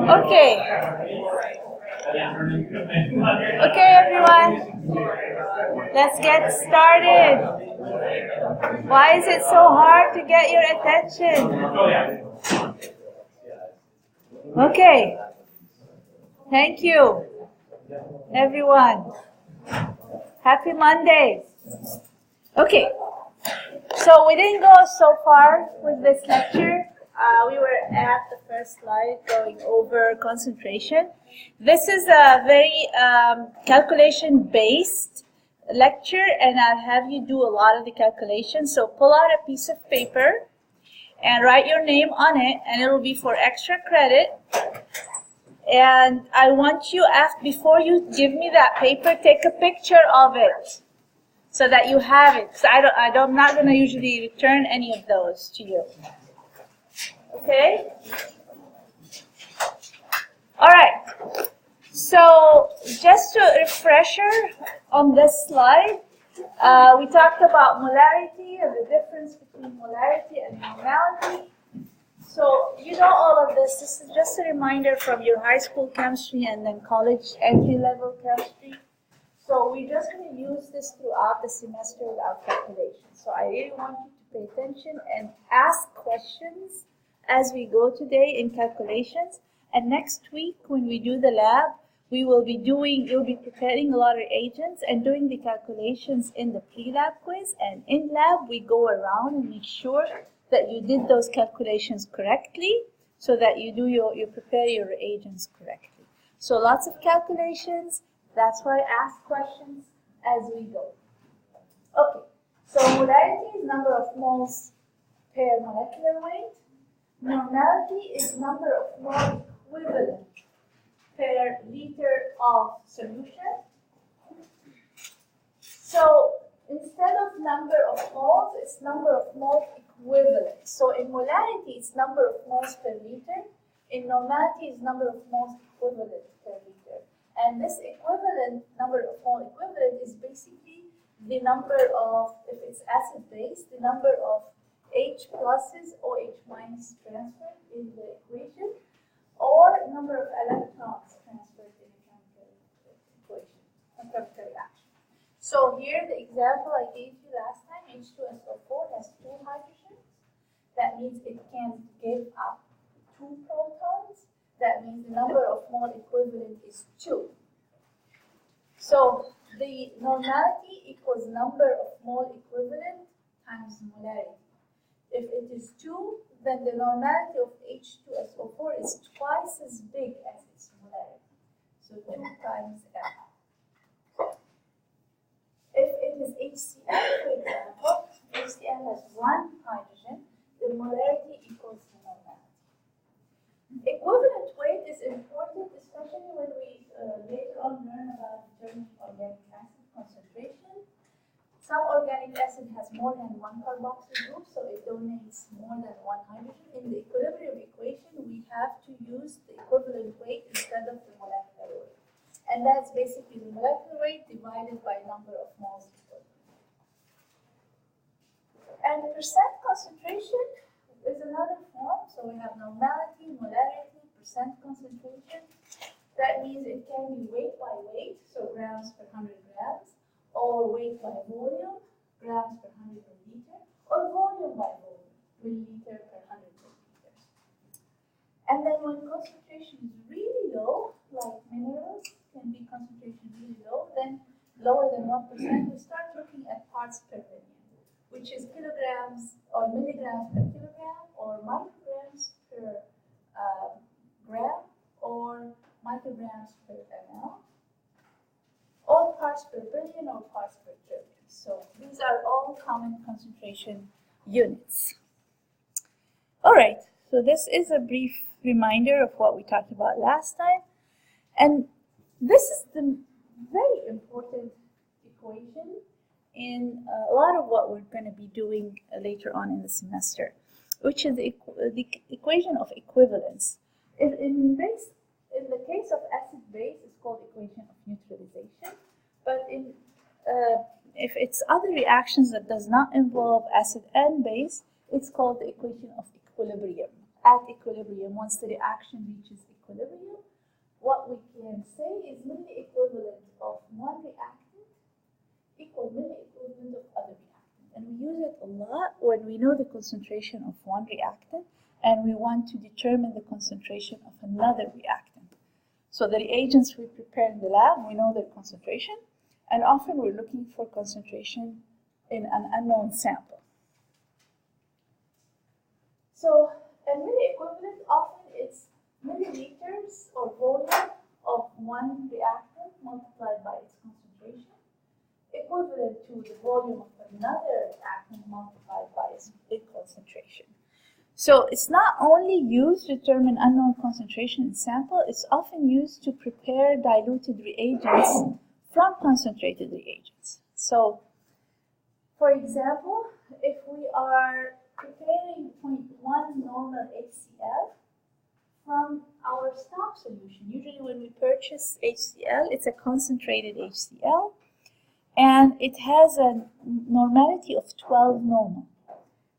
Okay. Okay, everyone. Let's get started. Why is it so hard to get your attention? Okay. Thank you, everyone. Happy Monday. Okay. So we didn't go so far with this lecture. We were at the first slide going over concentration. This is a very calculation-based lecture, and I'll have you do a lot of the calculations. So pull out a piece of paper and write your name on it, and it'll be for extra credit. And I want you, before you give me that paper, take a picture of it so that you have it. So I'm not going to usually return any of those to you. Okay? All right. So just a refresher on this slide, we talked about molarity and the difference between molarity and normality. So you know all of this. This is just a reminder from your high school chemistry and then college entry-level chemistry. So we're just going to use this throughout the semester with our calculations. So I really want you to pay attention and ask questions as we go today in calculations. And next week when we do the lab, you'll be preparing a lot of agents and doing the calculations in the pre-lab quiz. And in lab, we go around and make sure that you did those calculations correctly so that you prepare your reagents correctly. So lots of calculations. That's why I ask questions as we go. Okay, so molarity is number of moles per molecular weight. Normality is number of moles equivalent per liter of solution. So instead of number of moles, it's number of moles equivalent. So in molarity, it's number of moles per liter. In normality, it's number of moles equivalent per liter. And this equivalent, number of mole equivalent, is basically the number of, if it's acid-base, the number of H pluses or H minus transferred in the equation, or number of electrons transferred in a chemical equation, a chemical reaction. So here, the example I gave you last time, H2SO4 has 2 hydrogens. That means it can give up 2 protons. That means the number of mole equivalent is 2. So the normality equals number of mole equivalent times molarity. If it is 2, then the normality of H2SO4 is twice as big as its molarity. So 2 times M. If it is HCl, for example, HCl has 1 hydrogen, the molarity equals the normality. Equivalent weight is important, especially when we later on learn about determining organic acid concentration. Some organic acid has more than 1 carboxyl group, so it donates more than 1 hydrogen. In the equilibrium equation, we have to use the equivalent weight instead of the molecular weight. And that's basically the molecular weight divided by number of moles equivalent. And the percent concentration is another form. So we have normality, molarity, percent concentration. That means it can be weight by weight, so grams per 100 grams, or weight by volume, grams per 100 milliliter, or volume by volume, milliliter per 100 milliliters. And then when concentration is really low, like minerals can be concentration really low, then lower than 1%, we start looking at parts per million, which is kilograms or milligrams per kilogram, or micrograms per gram, or micrograms per ml, or parts per billion or parts per trillion. So these are all common concentration units. All right, so this is a brief reminder of what we talked about last time. And this is the very important equation in a lot of what we're going to be doing later on in the semester, which is the equation of equivalence. In the case of acid-base, it's called equation of neutralization. But in if it's other reactions that does not involve acid and base, it's called the equation of equilibrium. At equilibrium, once the reaction reaches equilibrium, what we can say is milli-equivalent of one reactant equal milli-equivalent of other reactant. And we use it a lot when we know the concentration of one reactant and we want to determine the concentration of another reactant. So the reagents we prepare in the lab, we know their concentration, and often we're looking for concentration in an unknown sample. So a milli-equivalent, often it's milliliters or volume of one reactant multiplied by its concentration, equivalent to the volume of another reactant multiplied by its concentration. So it's not only used to determine unknown concentration in sample, it's often used to prepare diluted reagents from concentrated reagents. So, for example, if we are preparing 0.1 normal HCl from our stock solution, usually when we purchase HCl, it's a concentrated HCl, and it has a normality of 12 normal.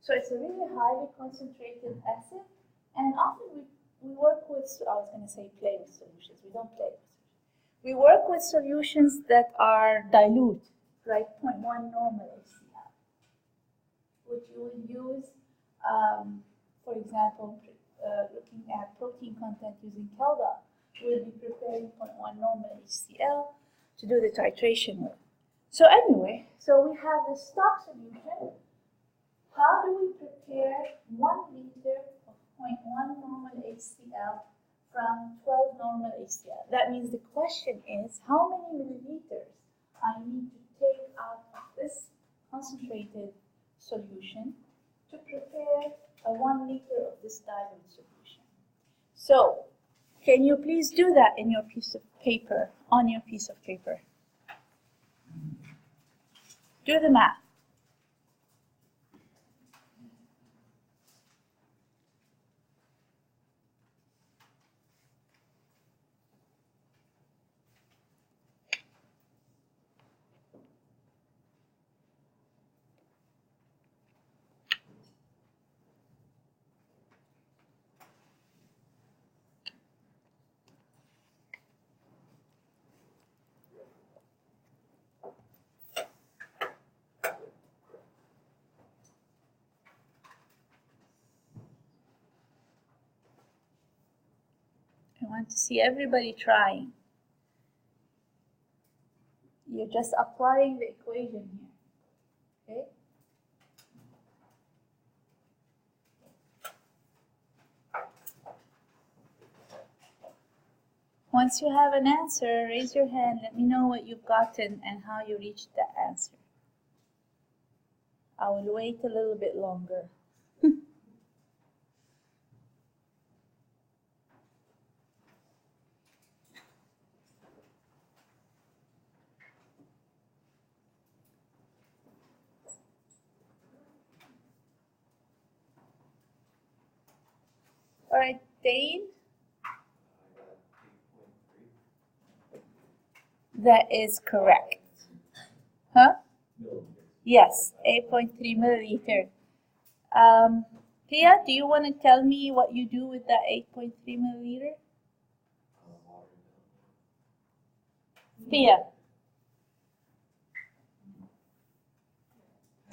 So it's a really highly concentrated acid, and often we work with, I was going to say play with solutions, we don't play with solutions. We work with solutions that are dilute, like 0.1 normal HCl, which you would use, for example, looking at protein content using Kelda. We'll be preparing 0.1 normal HCl to do the titration with. So anyway, so we have the stock solution. How do we prepare 1 liter of 0.1 normal HCl from 12 normal HCl? That means the question is, how many milliliters I need to take out of this concentrated solution to prepare a 1 liter of this dilute solution? So, can you please do that in your piece of paper, on your piece of paper? Do the math. I want to see everybody trying. You're just applying the equation here, okay? Once you have an answer, raise your hand. Let me know what you've gotten and how you reached that answer. I will wait a little bit longer. All right, Dane. That is correct. Huh? Yes, 8.3 milliliter. Pia, do you want to tell me what you do with that 8.3 milliliter? Pia.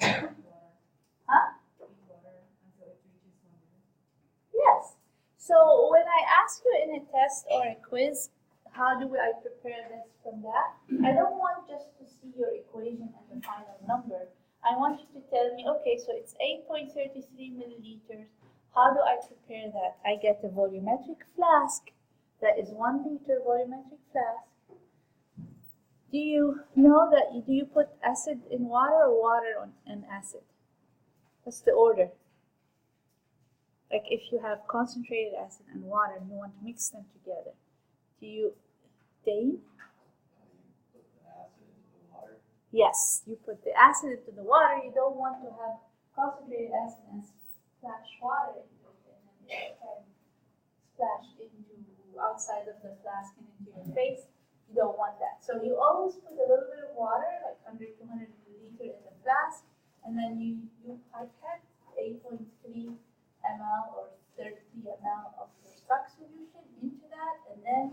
Huh? Yes. So when I ask you in a test or a quiz, how do I prepare this from that? I don't want just to see your equation and the final number. I want you to tell me, okay, so it's 8.33 milliliters. How do I prepare that? I get a volumetric flask. That is 1 liter volumetric flask. Do you know that, do you put acid in water or water in acid? What's the order? Like if you have concentrated acid and water and you want to mix them together, do you, Dane? Yes, you put the acid into the water. You don't want to have concentrated acid and splash water into it and then it can splash into outside of the flask and into your face. You don't want that. So you always put a little bit of water, like 100, 200 milliliters in the flask, and then you pipette 8.3 ml or 30 ml of your stock solution into that, and then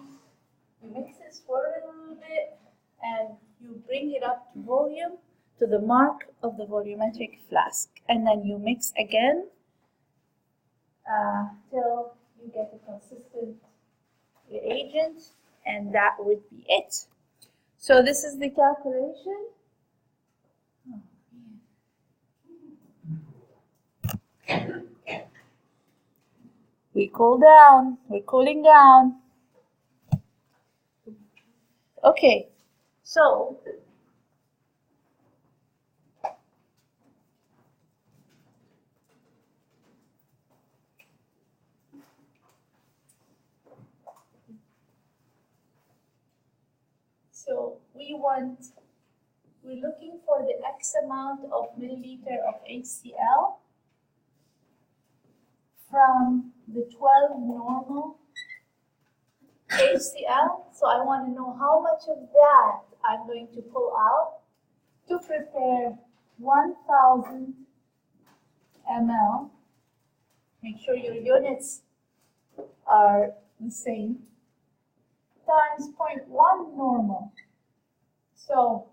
you mix it, swirl it a little bit, and you bring it up to volume, to the mark of the volumetric flask, and then you mix again till you get a consistent reagent, and that would be it. So this is the calculation. We cool down, we're cooling down. Okay, so we're looking for the X amount of milliliter of HCl from the 12 normal HCl. So I want to know how much of that I'm going to pull out to prepare 1000 ml. Make sure your units are the same, times 0.1 normal. So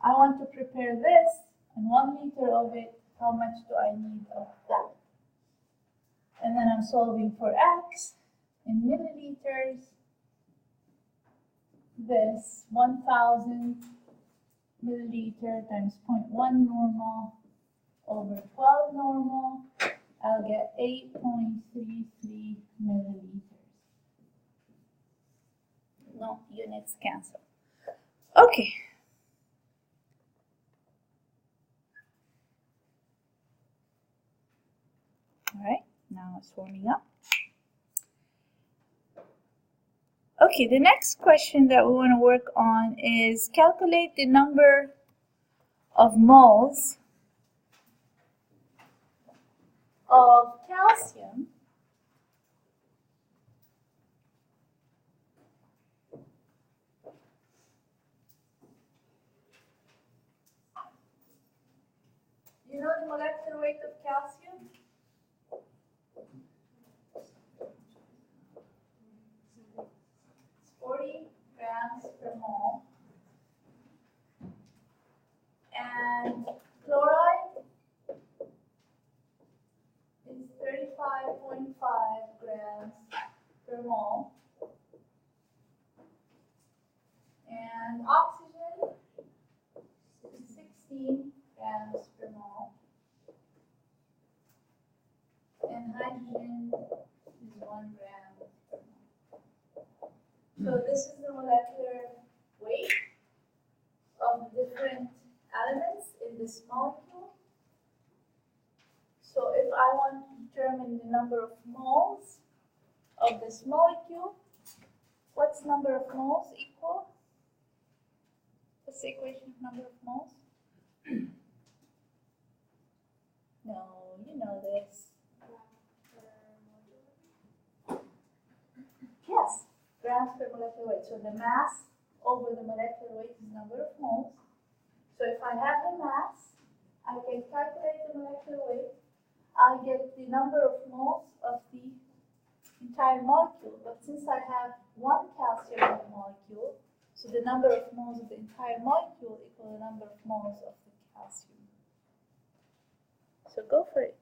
I want to prepare this, and 1 liter of it, how much do I need of that? And then I'm solving for X in milliliters. This 1000 milliliter times 0.1 normal over 12 normal, I'll get 8.33 milliliters. No, units cancel. Okay. All right, now it's warming up. Okay, the next question that we want to work on is calculate the number of moles of calcium you know the molecular weight of calcium? It's 40 grams per mole. And chloride is 35.5 grams per mole. And oxygen is 16 grams per mole. And hydrogen is 1 gram per mole. So this is the molecular weight of the different elements in this molecule. So if I want to determine the number of moles of this molecule, what's number of moles equal? What's the equation of number of moles? No, you know this. Yes, grams per molecular weight. So the mass over the molecular weight is number of moles. So if I have the mass, I can calculate the molecular weight. I get the number of moles of the entire molecule. But since I have one calcium in the molecule, so the number of moles of the entire molecule equal the number of moles of the calcium. So go for it.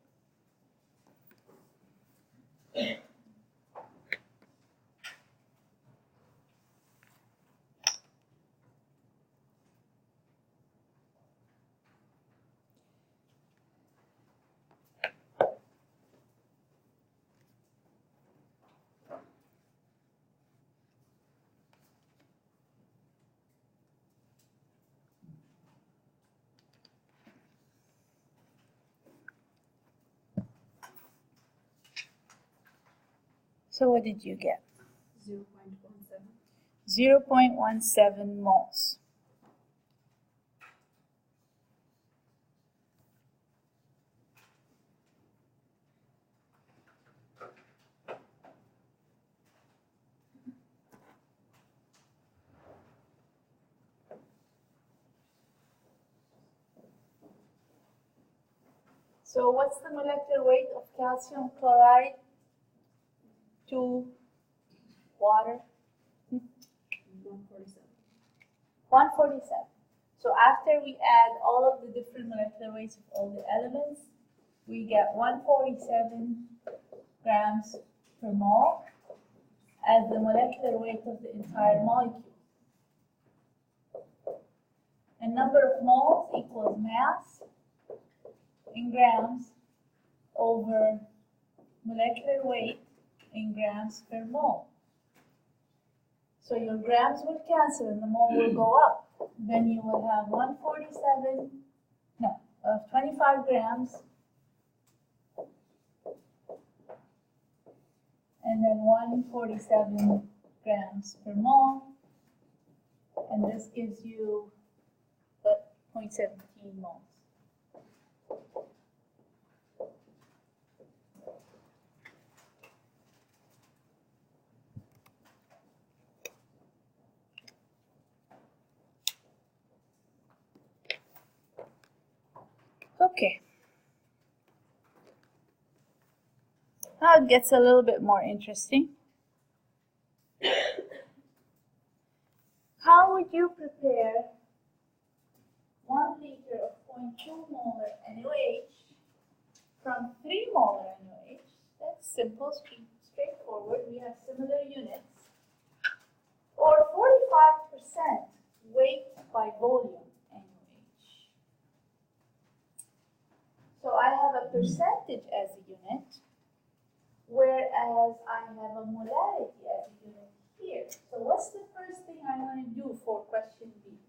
So what did you get? 0.17. 0.17 moles. So what's the molecular weight of calcium chloride to water? 147. 147. So after we add all of the different molecular weights of all the elements, we get 147 grams per mole as the molecular weight of the entire molecule. And number of moles equals mass in grams over molecular weight in grams per mole. So your grams will cancel and the mole will go up. Then you will have 25 grams and then 147 grams per mole. And this gives you 0.17 moles. Okay. Now it gets a little bit more interesting. How would you prepare 1 liter of 0.2 molar NaOH from 3 molar NaOH? That's simple, straightforward. We have similar units. Or 45% weight by volume NaOH. So I have a percentage as a unit, whereas I have a molarity as a unit here. So what's the first thing I'm going to do for question B?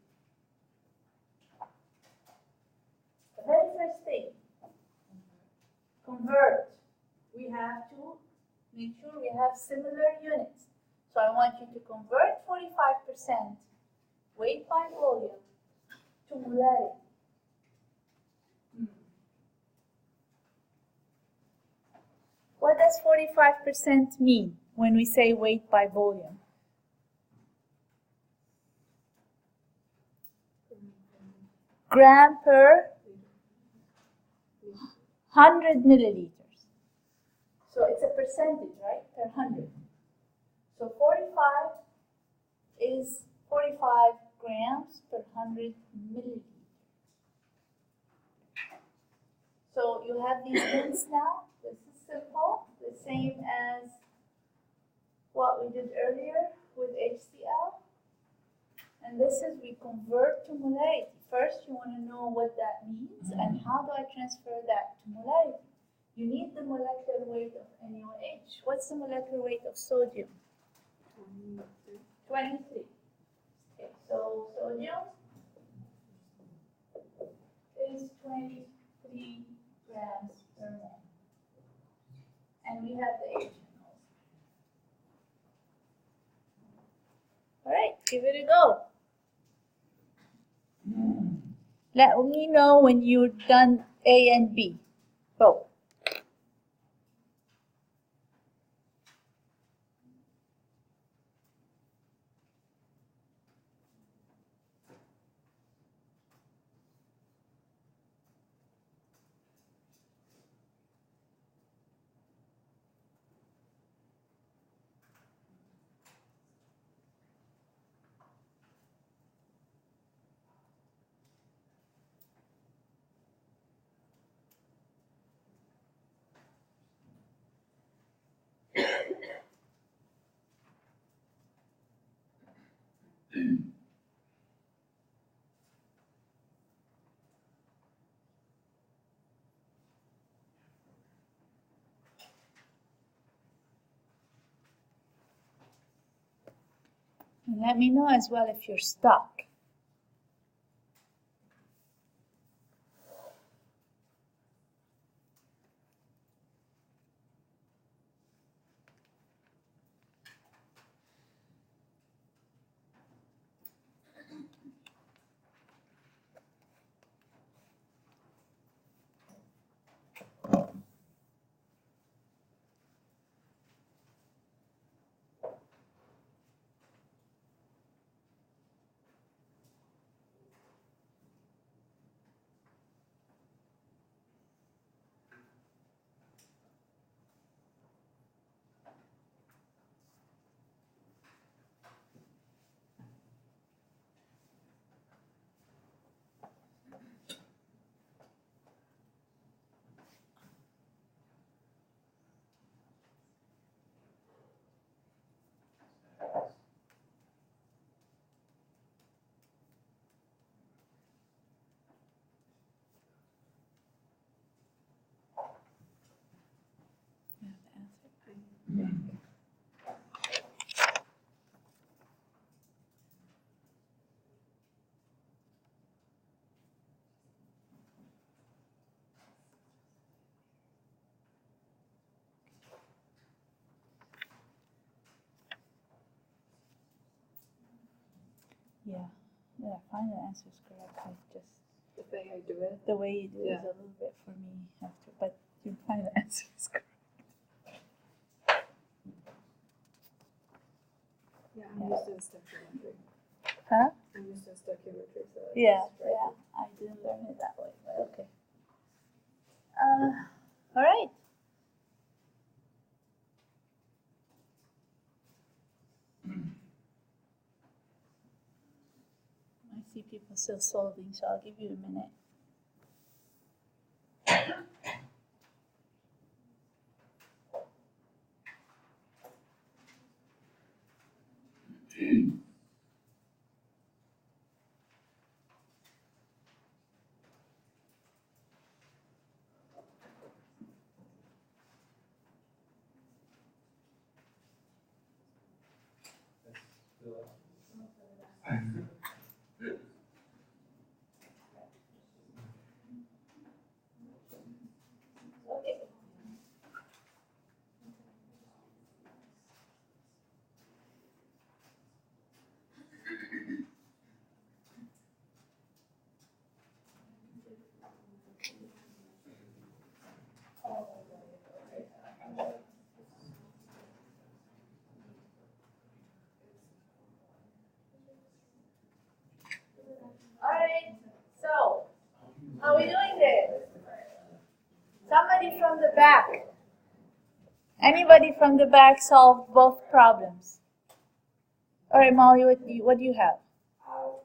The very first thing, convert. We have to make sure we have similar units. So I want you to convert 45% weight by volume to molarity. What does 45% mean when we say weight by volume? Gram per 100 milliliters. So it's a percentage, right? Per 100. So 45 is 45 grams per 100 milliliters. So you have these units now. This is simple, the same as what we did earlier with HCl. And this is we convert to molarity. First, you want to know what that means and how do I transfer that to molarity. You need the molecular weight of NaOH. What's the molecular weight of sodium? 23. Okay, so sodium is 23 grams per mole. And we have the H also. All right, give it a go. Let me know when you're done A and B, both. And let me know as well if you're stuck. Yeah, I find the answer is correct. I just The way I do it. the way you do it Yeah. is a little bit for me after, but you find the answer is correct. Yeah, I'm used to stoichiometry. Huh? I'm used to stoichiometry, so it's Yeah, just right. yeah. I didn't learn it that way, but okay. All right. I see people still solving, so I'll give you a minute. Okay. All right. So, how are we doing there? Somebody from the back. Anybody from the back solved both problems? All right, Molly, what do you have? For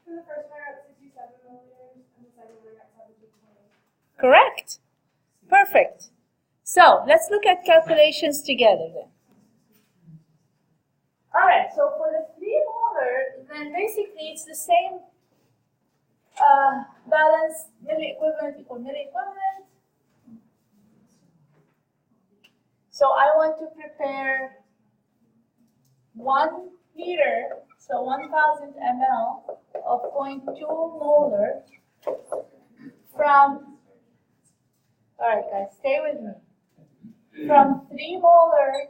the first one, I got 67 milliliters, and the second one, I got 17.8. Correct. Perfect. So let's look at calculations together then. All right, so for the 3 molar, then basically it's the same balance, milliequivalent equal milliequivalent. So I want to prepare 1 liter, so 1000 ml of 0.2 molar from, all right guys, stay with me, from 3 molar.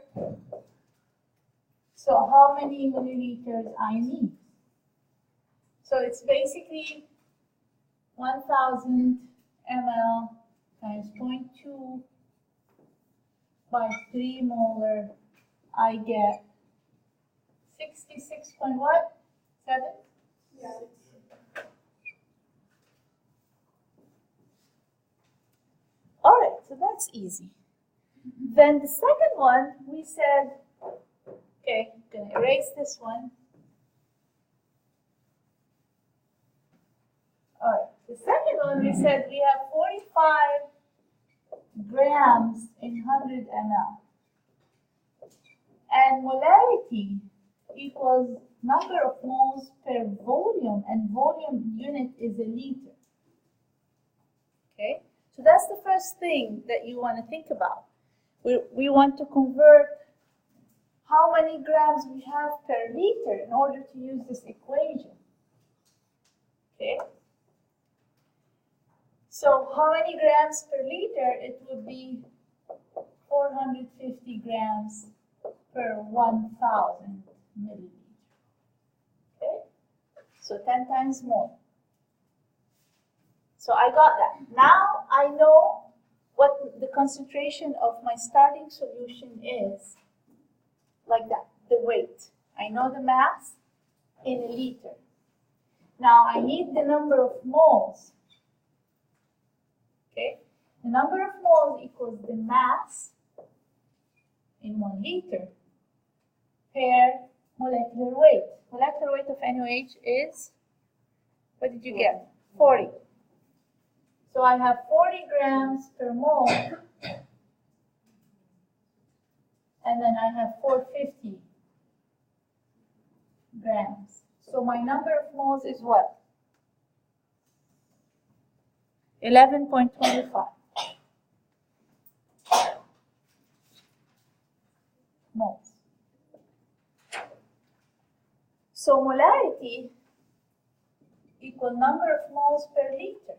So how many milliliters I need? So it's basically 1000 ml times 0.2 by 3 molar, I get 66 point what? 7? Yeah. All right, so that's easy. Then the second one, we said, okay, I'm going to erase this one. All right, the second one, we said we have 45 grams in 100 ml. And molarity equals number of moles per volume, and volume unit is a liter. Okay, so that's the first thing that you want to think about. We want to convert how many grams we have per liter in order to use this equation. Okay, so how many grams per liter? It would be 450 grams per 1000 milliliters. Okay, so 10 times more. So I got that. Now I know what the concentration of my starting solution is, like that, the weight. I know the mass in a liter. Now I need the number of moles. Okay, the number of moles equals the mass in 1 liter per molecular weight. Molecular weight of NaOH is, what did you get? 40. So I have 40 grams per mole, and then I have 450 grams. So my number of moles is what? 11.25 moles. So molarity equal number of moles per liter.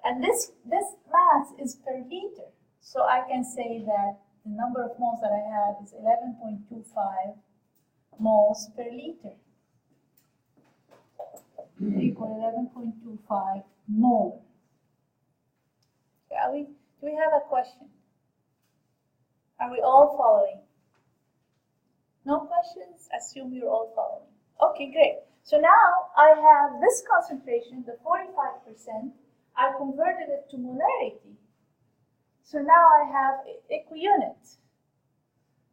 And this mass is per liter. So I can say that the number of moles that I have is 11.25 moles per liter. equal 11.25 molar. Do we have a question? Are we all following? No questions? Assume you're all following. Okay, great. So now I have this concentration, the 45%. I converted it to molarity. So now I have equiunit.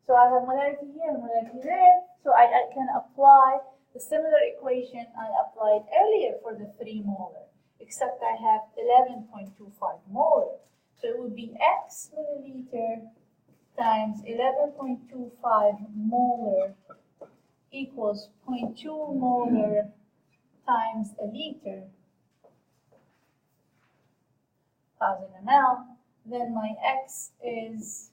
So I have molarity here and molarity there. So I can apply the similar equation I applied earlier for the 3 molar, except I have 11.25 molar. So it would be X milliliter times 11.25 molar equals 0.2 molar times a liter, 1000 ml. Then my X is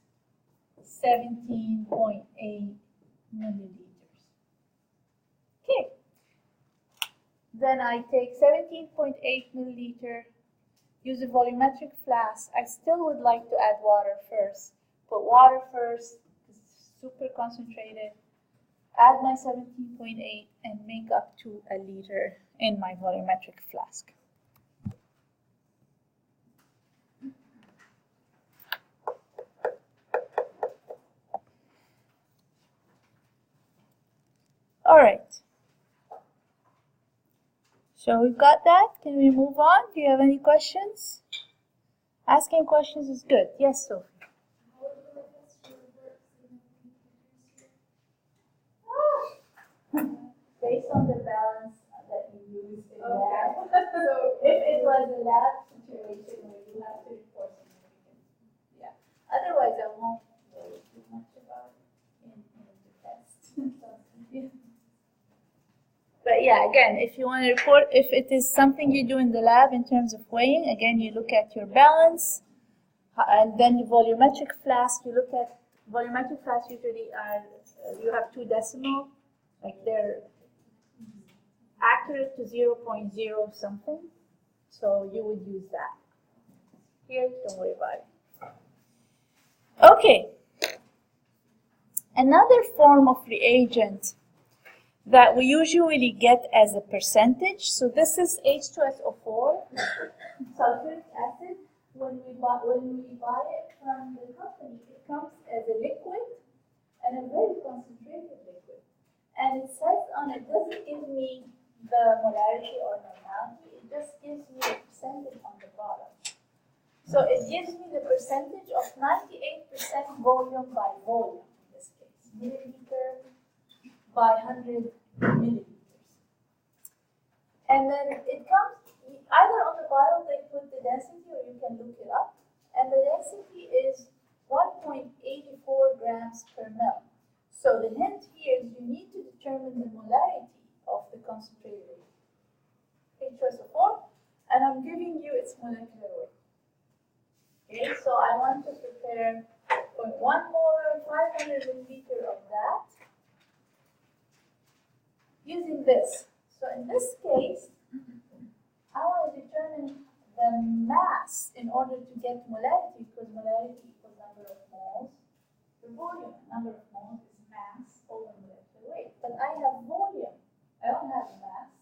17.8 milliliters. Okay. Then I take 17.8 milliliter, use a volumetric flask. I still would like to add water first. Put water first, it's super concentrated. Add my 17.8 and make up to a liter in my volumetric flask. All right. So we've got that. Can we move on? Do you have any questions? Asking questions is good. Yes, Sophie. Based on the balance that you use in lab. So if it was a lab situation where you have to report significance, yeah. Otherwise, I won't worry too much about it in the test. But yeah, again, if you want to report, if it is something you do in the lab in terms of weighing, again, you look at your balance, and then the volumetric flask, you look at, volumetric flasks usually are, you have 2 decimal, like they're accurate to 0.0 something, so you would use that. Here, don't worry about it. Okay. Another form of reagent that we usually get as a percentage. So this is H2SO4, sulfuric acid. When we buy it from the company, it comes as a liquid and a very concentrated liquid. And it says on it, doesn't give me the molarity or normality, it just gives me a percentage on the bottom. So it gives me the percentage of 98% volume by volume in this case, milliliter by 100 milliliters. And then it comes, either on the bottle they put the density or you can look it up. And the density is 1.84 grams per ml. So the hint here is you need to determine the molarity of the concentrated H2SO4, and I'm giving you its molecular weight. Okay, so I want to prepare 0.1 molar, 500 milliliter of that, using this. So in this case, I want to determine the mass in order to get molarity, because molarity equals number of moles. The volume, number of moles, is mass over molecular weight. But I have volume. I don't have mass.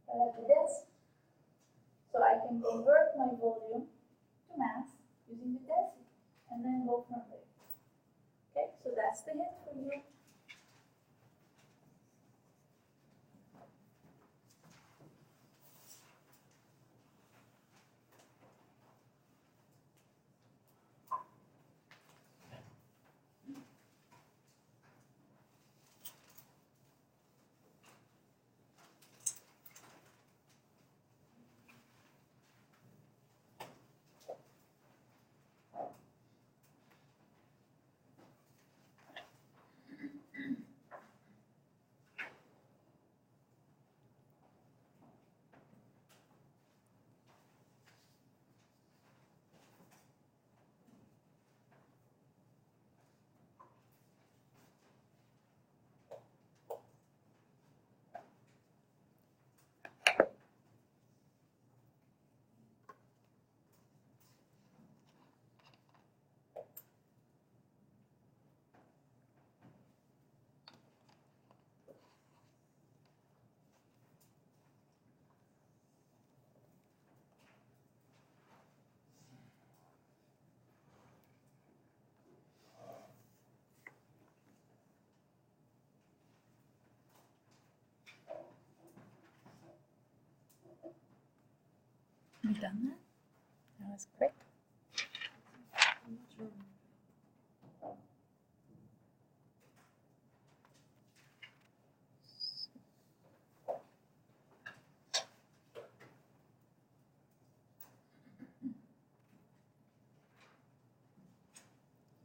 I have the density. So I can convert my volume to mass using the density, and then go from there. Okay, so that's the hint for you. done that? That was quick. I'm not sure.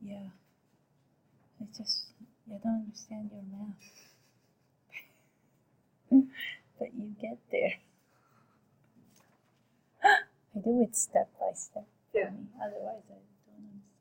Yeah. It's just, I don't understand your math. But you get there. I do it step by step. Yeah. Otherwise, I don't understand it.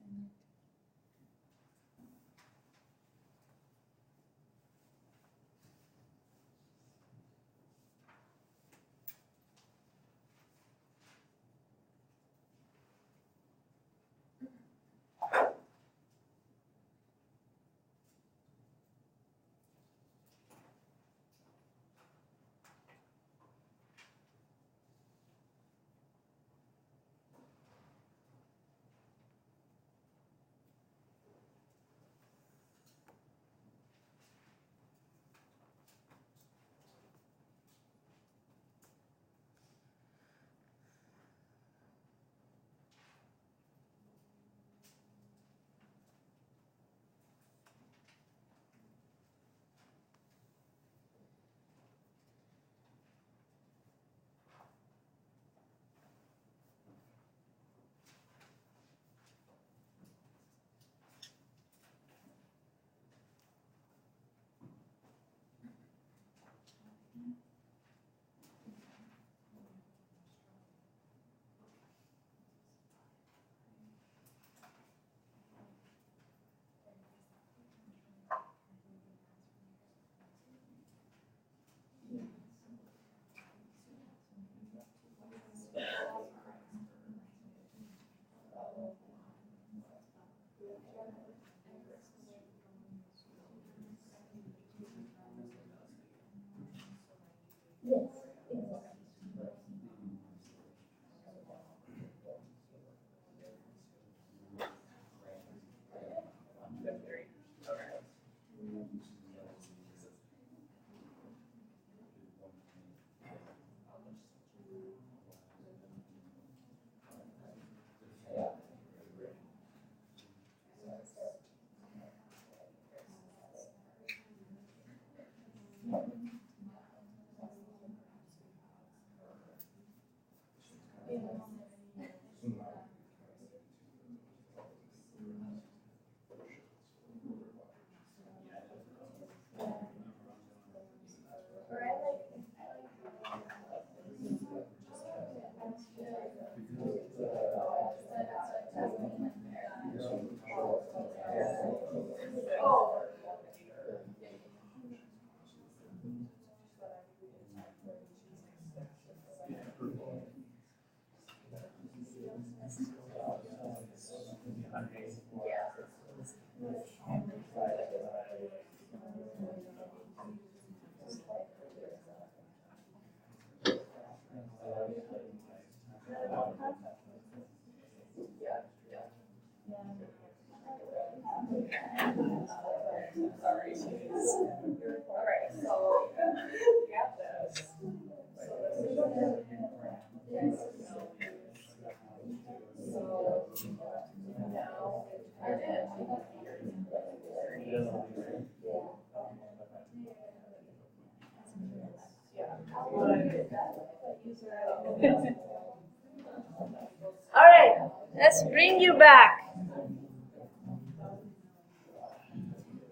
All right, let's bring you back.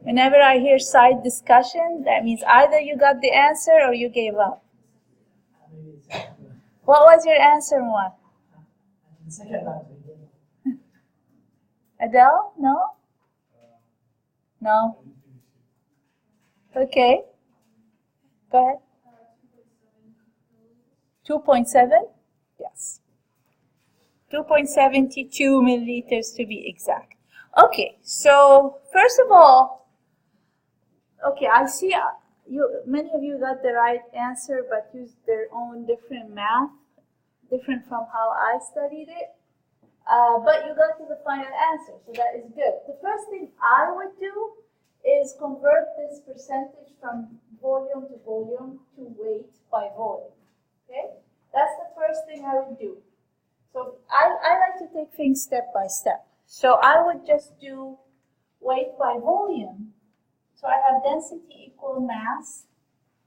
Whenever I hear side discussion, that means either you got the answer or you gave up. What was your answer, Moa? Adele? No? No? Okay. Go ahead. 2.7? Yes. 2.72 milliliters to be exact. Okay, so first of all, okay, I see many of you got the right answer but used their own different math, different from how I studied it. But you got to the final answer, so that is good. The first thing I would do is convert this percentage from volume to weight by volume. Okay? That's the first thing I would do. So I like to take things step by step. So I would just do weight by volume. So I have density equal mass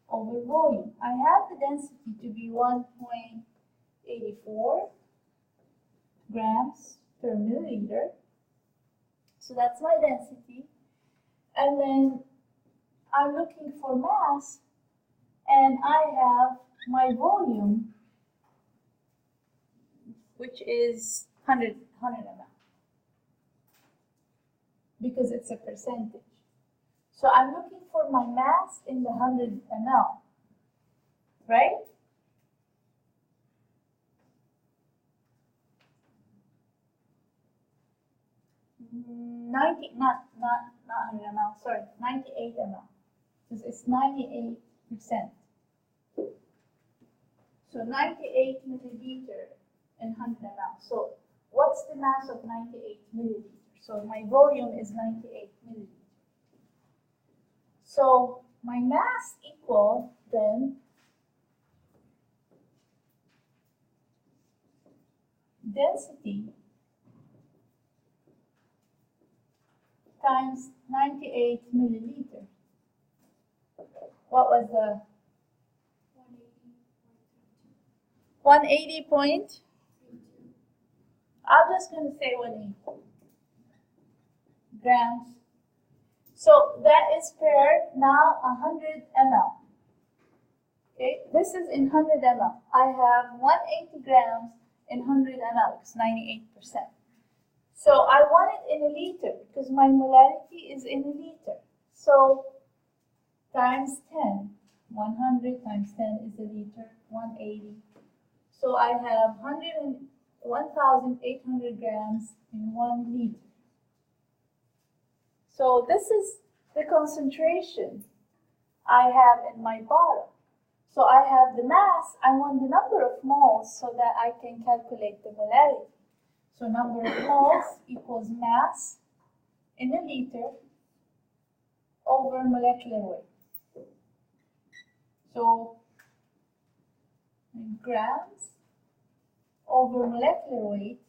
over volume. I have the density to be 1.84 grams per milliliter. So that's my density. And then I'm looking for mass, and I have my volume, which is 100 ml, because it's a percentage. So I'm looking for my mass in the 100 ml, right? Not 100 ml, sorry, 98 ml. Because it's 98%. So 98 milliliter in 100 ml. So what's the mass of 98 milliliter? So my volume is 98 milliliter. So my mass equal then density times 98 milliliter. What was the 180 point? I'm just going to say 180 grams. So that is per now 100 ml. Okay, this is in 100 ml. I have 180 grams in 100 ml, it's 98%. So I want it in a liter because my molarity is in a liter. So times 10, 100 times 10 is a liter, 180. So I have 1,800 grams in 1 liter. So this is the concentration I have in my bottle. So I have the mass, I want the number of moles so that I can calculate the molarity. So number of moles equals mass in a liter over molecular weight. So grams over molecular weight,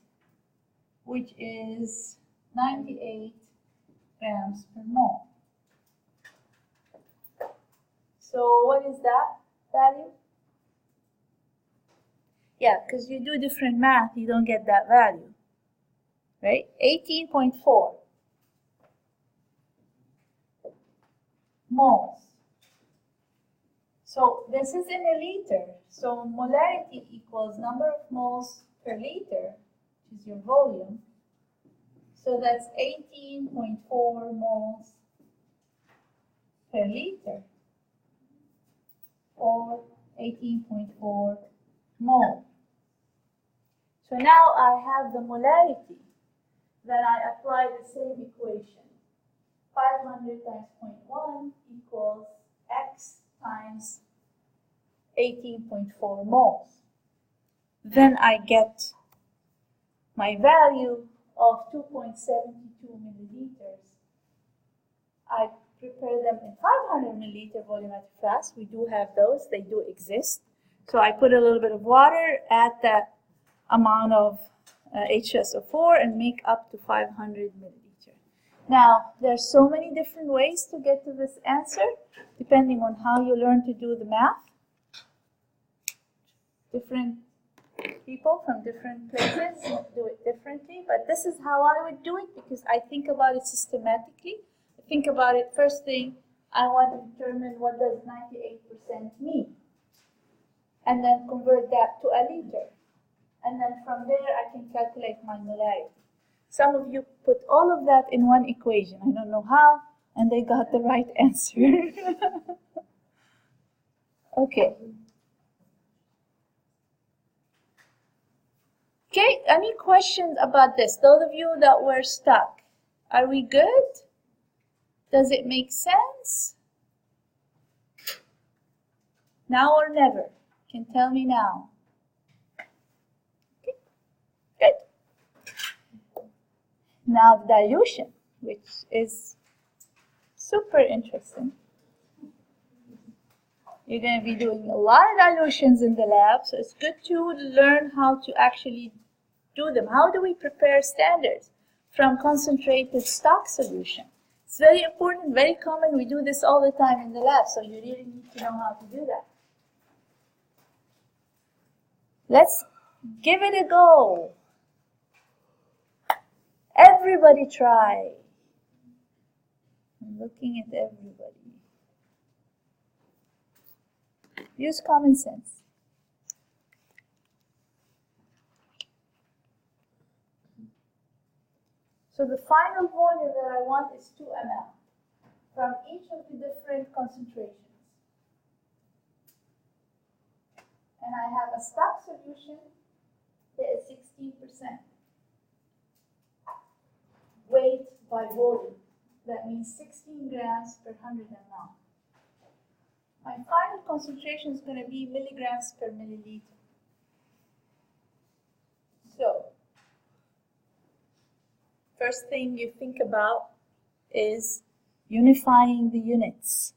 which is 98 grams per mole. So what is that value? Yeah, because you do different math, you don't get that value. Right? 18.4 moles. So this is in a liter. So molarity equals number of moles per liter, which is your volume. So that's 18.4 moles per liter, or 18.4 mole. So now I have the molarity. Then I apply the same equation. 500 times 0.1 equals X times 18.4 moles. Then I get my value of 2.72 milliliters. I prepare them in 500 milliliter volumetric flask. We do have those, they do exist. So I put a little bit of water, add that amount of H2SO4 and make up to 500 milliliter. Now, there's so many different ways to get to this answer, depending on how you learn to do the math. Different people from different places do it differently, but this is how I would do it because I think about it systematically. I think about it, first thing, I want to determine what does 98% mean, and then convert that to a liter. And then from there, I can calculate my molarity. Some of you put all of that in one equation. I don't know how, and they got the right answer. Okay. Okay, any questions about this? Those of you that were stuck, are we good? Does it make sense? Now or never? You can tell me now. Okay, good. Now the dilution, which is super interesting. You're going to be doing a lot of dilutions in the lab, so it's good to learn how to actually do them. How do we prepare standards from concentrated stock solution? It's very important, very common. We do this all the time in the lab, so you really need to know how to do that. Let's give it a go. Everybody try. I'm looking at everybody. Use common sense. So the final volume that I want is 2 ml from each of the different concentrations. And I have a stock solution that is 16%. Weight by volume. That means 16 grams per 100 ml. My final concentration is going to be milligrams per milliliter. So, first thing you think about is unifying the units.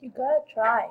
You gotta try.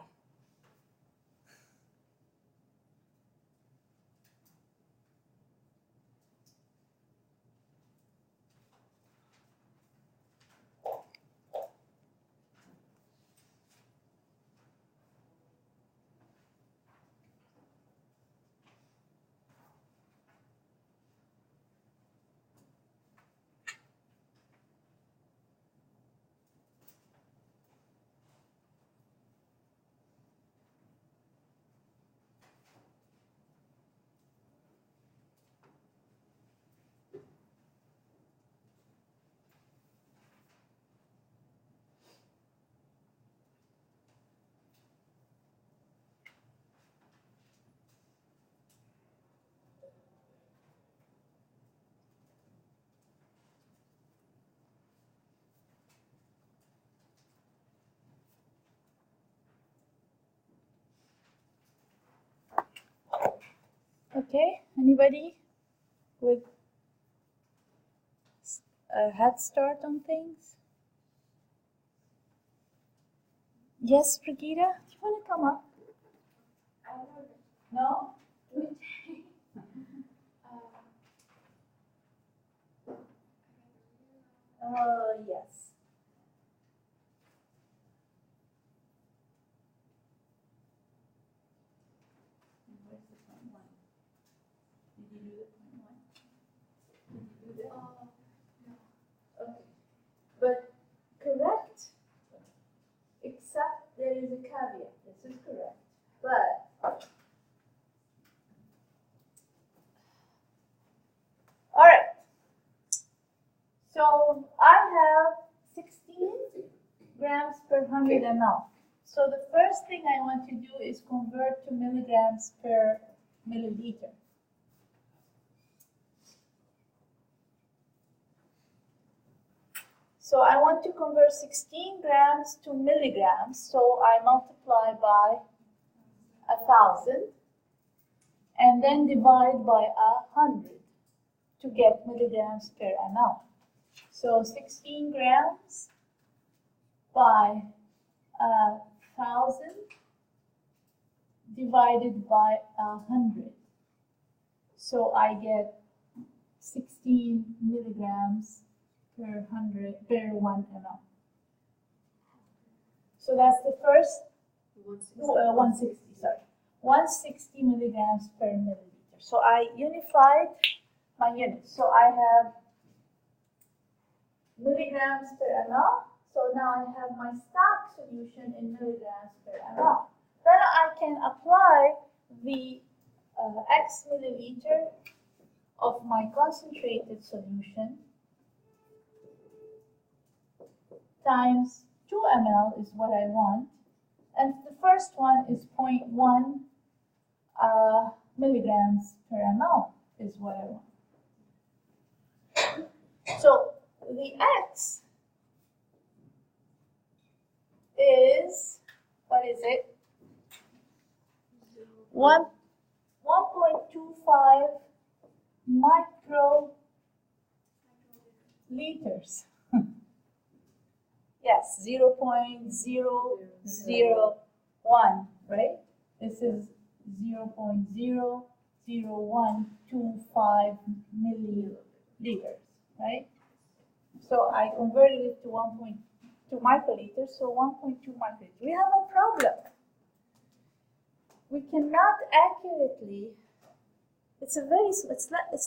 Okay, anybody with a head start on things? Yes, Brigitte, do you want to come up? No? Yes. you do the 0.1? Did you do that? No. Okay. But correct, except there is a caveat. This is correct. But, all right. So I have 16 grams per 100 ml. So the first thing I want to do is convert to milligrams per milliliter. So I want to convert 16 grams to milligrams, so I multiply by 1,000 and then divide by 100 to get milligrams per ml. So 16 grams by 1,000 divided by 100. So I get 16 milligrams per 1 ml. So that's the first 160, sorry. 160 milligrams per milliliter. So I unified my units. So I have milligrams per ml. So now I have my stock solution in milligrams per ml. Then I can apply the X milliliter of my concentrated solution times 2 ml is what I want. And the first one is 0.1 milligrams per ml is what I want. So the X is, what is it? 1.25 microliters. Yes, 0.001, right? This is 0.00125 milliliters, right? So I converted it to 1.2 microliters, so 1.2 microliters. We have a problem. We cannot accurately, it's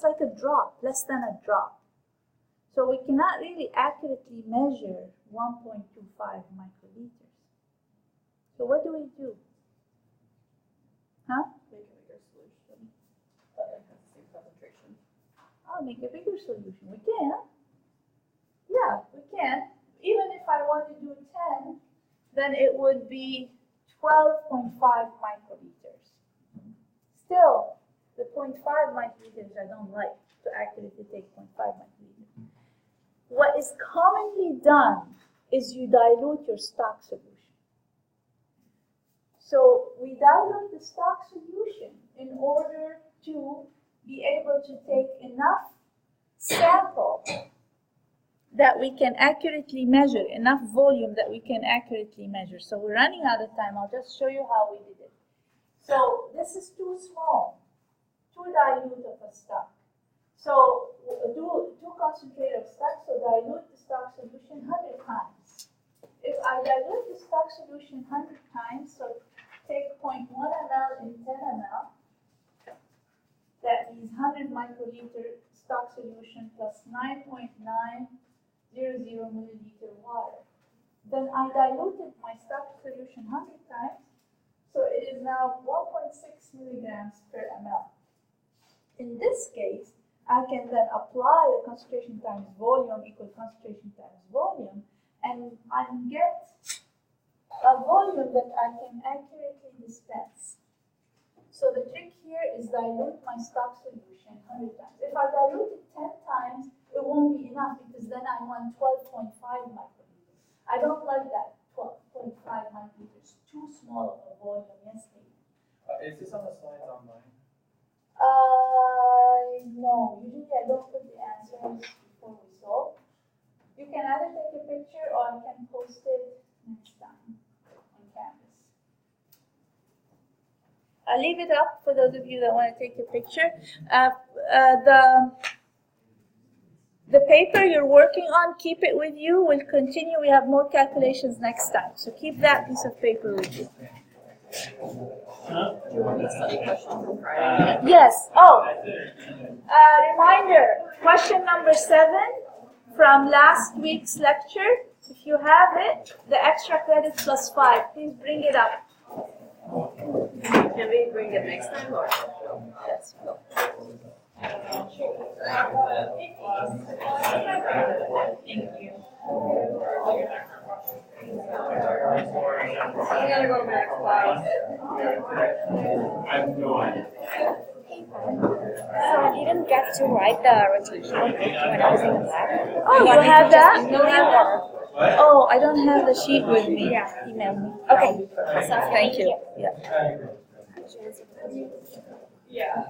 like a drop, less than a drop. So we cannot really accurately measure 1.25 microliters. So what do we do? Huh? Make a bigger solution that has the same concentration. I'll make a bigger solution. We can. Yeah, we can. Even if I want to do 10, then it would be 12.5 microliters. Still, the 0.5 microliters I don't like to accurately take 0.5 microliters. What is commonly done is you dilute your stock solution. So we dilute the stock solution in order to be able to take enough sample that we can accurately measure, enough volume that we can accurately measure. So we're running out of time. I'll just show you how we did it. So this is too small, too dilute of a stock. So do concentrate of stock, so dilute the stock solution 100 times. If I dilute the stock solution 100 times, so take 0.1 ml in 10 ml, that means 100 microliter stock solution plus 9.900 milliliter water. Then I diluted my stock solution 100 times, so it is now 1.6 milligrams per ml. In this case, I can then apply the concentration times volume equal concentration times volume, and I can get a volume that I can accurately dispense. So the trick here is dilute my stock solution 100 times. If I dilute it 10 times, it won't be enough because then I want 12.5 microliters. I don't like that 12.5 microliters. Too small of a volume, yes, please. Is this on the slides online? No, usually I don't put the answers before we solve. You can either take a picture or I can post it next time on Canvas. I'll leave it up for those of you that want to take a picture. The paper you're working on, keep it with you. We'll continue. We have more calculations next time. So keep that piece of paper with you. Do you want me to study question from Friday? Yes. Oh, reminder. Question number 7 from last week's lecture. If you have it, the extra credit plus 5. Please bring it up. Can we bring it next time or? Yes. Go. Thank you. I'm gonna go to my next class. I have no idea. So I didn't get to write the rotation when I was in the lab. Oh, you have that? No, Oh, I don't have the sheet with me. yeah, email me. Okay, so thank you. Yeah. Yeah.